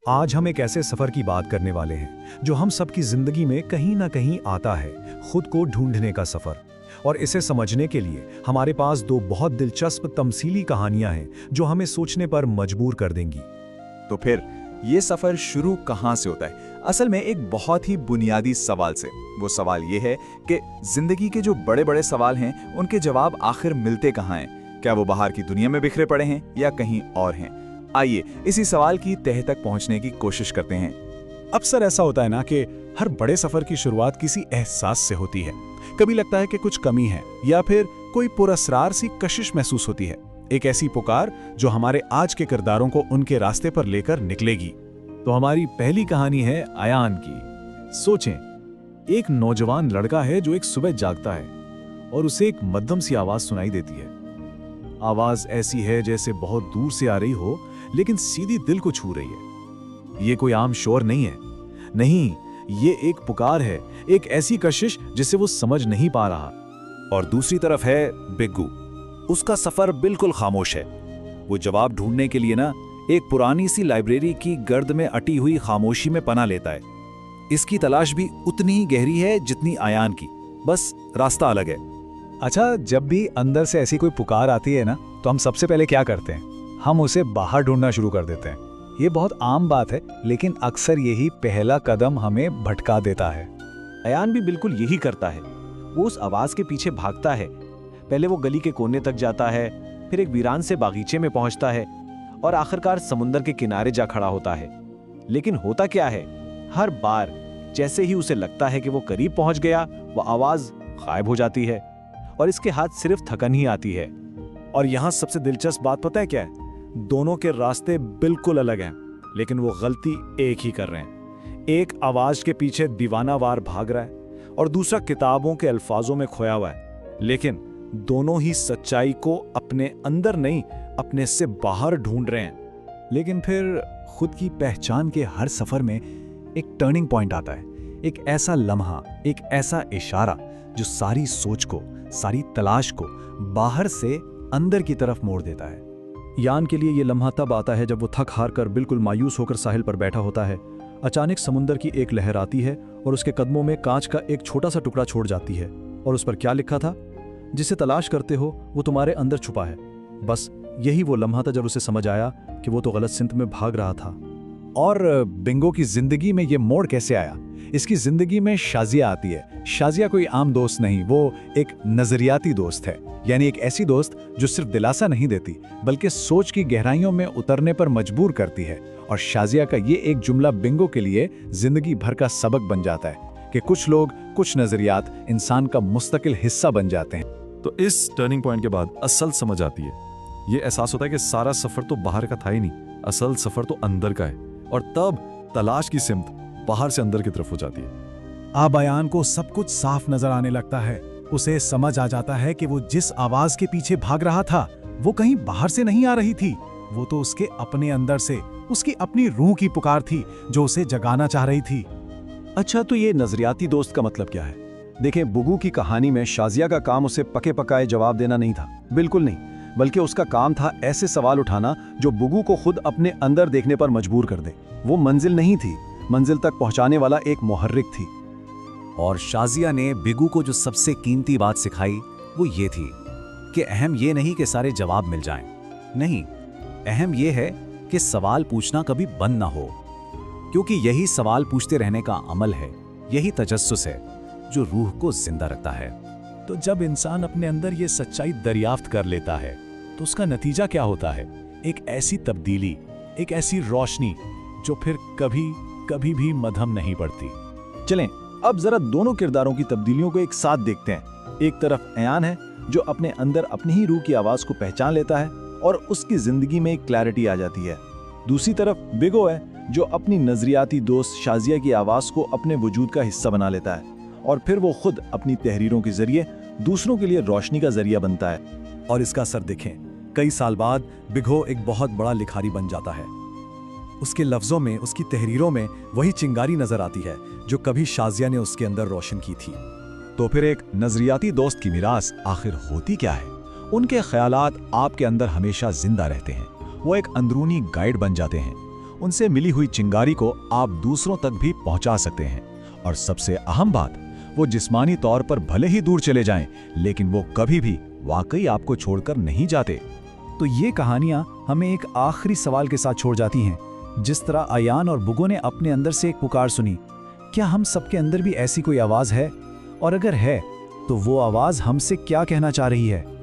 आज हम एक ऐसे सफर की बात करने वाले हैं जो हम सबकी जिंदगी में कहीं ना कहीं आता है, खुद को ढूंढने का सफर। और इसे समझने के लिए हमारे पास दो बहुत दिलचस्प तमसीली कहानियां हैं जो हमें सोचने पर मजबूर कर देंगी। तो फिर ये सफर शुरू कहाँ से होता है? असल में एक बहुत ही बुनियादी सवाल से। वो सवाल ये है कि जिंदगी के जो बड़े बड़े सवाल हैं उनके जवाब आखिर मिलते कहाँ हैं? क्या वो बाहर की दुनिया में बिखरे पड़े हैं या कहीं और हैं? आइए इसी सवाल की तह तक पहुंचने की कोशिश करते हैं। अक्सर ऐसा होता है ना कि हर बड़े सफर की शुरुआत किसी एहसास से होती है। कभी लगता है कि कुछ कमी है या फिर कोई पुरस्कार सी कशिश महसूस होती है, एक ऐसी पुकार जो हमारे आज के किरदारों को उनके रास्ते पर लेकर निकलेगी। तो हमारी पहली कहानी है अयान की। सोचें, एक नौजवान लड़का है जो एक सुबह जागता है और उसे एक मध्यम सी आवाज सुनाई देती है। आवाज ऐसी है जैसे बहुत दूर से आ रही हो, लेकिन सीधी दिल को छू रही है। ये कोई आम शोर नहीं है, नहीं, ये एक पुकार है, एक ऐसी कशिश जिसे वो समझ नहीं पा रहा। और दूसरी तरफ है बिग्गू। उसका सफर बिल्कुल खामोश है। वो जवाब ढूंढने के लिए ना एक पुरानी सी लाइब्रेरी की गर्द में अटी हुई खामोशी में पनाह लेता है। इसकी तलाश भी उतनी ही गहरी है जितनी अयान की, बस रास्ता अलग है। अच्छा, जब भी अंदर से ऐसी कोई पुकार आती है ना, तो हम सबसे पहले क्या करते हैं? हम उसे बाहर ढूंढना शुरू कर देते हैं। ये बहुत आम बात है, लेकिन अक्सर यही पहला कदम हमें भटका देता है। अयान भी बिल्कुल यही करता है। वो उस आवाज के पीछे भागता है। पहले वो गली के कोने तक जाता है, फिर एक वीरान से बागीचे में पहुंचता है और आखिरकार समुंदर के किनारे जा खड़ा होता है। लेकिन होता क्या है, हर बार जैसे ही उसे लगता है कि वो करीब पहुंच गया, वो आवाज गायब हो जाती है और इसके हाथ सिर्फ थकन ही आती है। और यहां सबसे दिलचस्प बात पता है क्या है? दोनों के रास्ते बिल्कुल अलग हैं, लेकिन वो गलती एक ही कर रहे हैं। एक आवाज के पीछे दीवानावार भाग रहा है और दूसरा किताबों के अल्फाजों में खोया हुआ है। लेकिन दोनों ही सच्चाई को अपने अंदर नहीं, अपने से बाहर ढूंढ रहे हैं। लेकिन फिर खुद की पहचान के हर सफर में एक टर्निंग पॉइंट आता है, एक ऐसा लम्हा, एक ऐसा इशारा जो सारी सोच को, सारी तलाश को बाहर से अंदर की तरफ मोड़ देता है। यान के लिए ये लम्हा तब आता है जब वो थक हार कर बिल्कुल मायूस होकर साहिल पर बैठा होता है। अचानक समुंदर की एक लहर आती है और उसके कदमों में कांच का एक छोटा सा टुकड़ा छोड़ जाती है। और उस पर क्या लिखा था? जिसे तलाश करते हो वो तुम्हारे अंदर छुपा है। बस यही वो लम्हा था जब उसे समझ आया कि वो तो गलत सिमत में भाग रहा था। और बिंगो की जिंदगी में ये मोड़ कैसे आया? इसकी जिंदगी में शाजिया आती है। शाजिया कोई आम दोस्त नहीं, वो एक नजरियाती दोस्त है, यानी एक ऐसी दोस्त जो सिर्फ दिलासा नहीं देती बल्कि सोच की गहराइयों में उतरने पर मजबूर करती है। और शाजिया का ये एक जुमला बिंगो के लिए जिंदगी भर का सबक बन जाता है कि कुछ लोग, कुछ नजरियात इंसान का मुस्तकिल हिस्सा बन जाते हैं। तो इस टर्निंग पॉइंट के बाद असल समझ आती है। ये एहसास होता है कि सारा सफर तो बाहर का था ही नहीं, असल सफर तो अंदर का है। और तब तलाश की सिमत बाहर से अंदर की तरफ हो जाती है। अब अयान को सब कुछ साफ नजर आने लगता है। उसे समझ आ जाता है कि वो जिस आवाज के पीछे भाग रहा था वो कहीं बाहर से नहीं आ रही थी, वो तो उसके अपने अंदर से, उसकी अपनी रूह की पुकार थी जो उसे जगाना चाह रही थी। अच्छा, तो ये नजरियाती दोस्त का मतलब क्या है? देखें, बुगू की कहानी में शाजिया का काम उसे पके पकाए जवाब देना नहीं था, बिल्कुल नहीं, बल्कि उसका काम था ऐसे सवाल उठाना जो बुगू को खुद अपने अंदर देखने पर मजबूर कर दे। वो मंजिल नहीं थी, मंजिल तक पहुंचाने वाला एक मुहर्रिक थी। और शाजिया ने बिगू को जो सबसे कीमती बात सिखाई वो ये थी कि अहम ये नहीं कि सारे जवाब मिल जाएं, नहीं, अहम ये है कि सवाल पूछना कभी बंद ना हो, क्योंकि यही सवाल पूछते रहने का अमल है, यही तजस्सुस है जो रूह को जिंदा रखता है। तो जब इंसान अपने अंदर ये सच्चाई दरियाफ्त कर लेता है तो उसका नतीजा क्या होता है? एक ऐसी तब्दीली, एक ऐसी रोशनी जो फिर कभी कभी भी मध्यम नहीं पड़ती। चलें अब जरा दोनों किरदारों की तब्दीलियों को एक साथ देखते हैं। एक तरफ अयान है जो अपने अंदर अपनी ही रूह की आवाज को पहचान लेता है और उसकी जिंदगी में एक क्लैरिटी आ जाती है। दूसरी तरफ बिगो है जो अपनी नजरियाती दोस्त शाजिया की आवाज को अपने वजूद का हिस्सा बना लेता है और फिर वो खुद अपनी तहरीरों के जरिए दूसरों के लिए रोशनी का जरिया बनता है। और इसका असर देखें, कई साल बाद बिगो एक बहुत बड़ा लिखारी बन जाता है। उसके लफ्जों में, उसकी तहरीरों में वही चिंगारी नजर आती है जो कभी शाजिया ने उसके अंदर रोशन की थी। तो फिर एक नजरियाती दोस्त की मिरास आखिर होती क्या है? उनके ख्यालात आपके अंदर हमेशा जिंदा रहते हैं। वो एक अंदरूनी गाइड बन जाते हैं। उनसे मिली हुई चिंगारी को आप दूसरों तक भी पहुंचा सकते हैं। और सबसे अहम बात, वो जिस्मानी तौर पर भले ही दूर चले जाएं, लेकिन वो कभी भी वाकई आपको छोड़कर नहीं जाते। तो ये कहानियां हमें एक आखिरी सवाल के साथ छोड़ जाती हैं। जिस तरह अयान और बुगो ने अपने अंदर से एक पुकार सुनी, क्या हम सबके अंदर भी ऐसी कोई आवाज है? और अगर है, तो वो आवाज हमसे क्या कहना चाह रही है?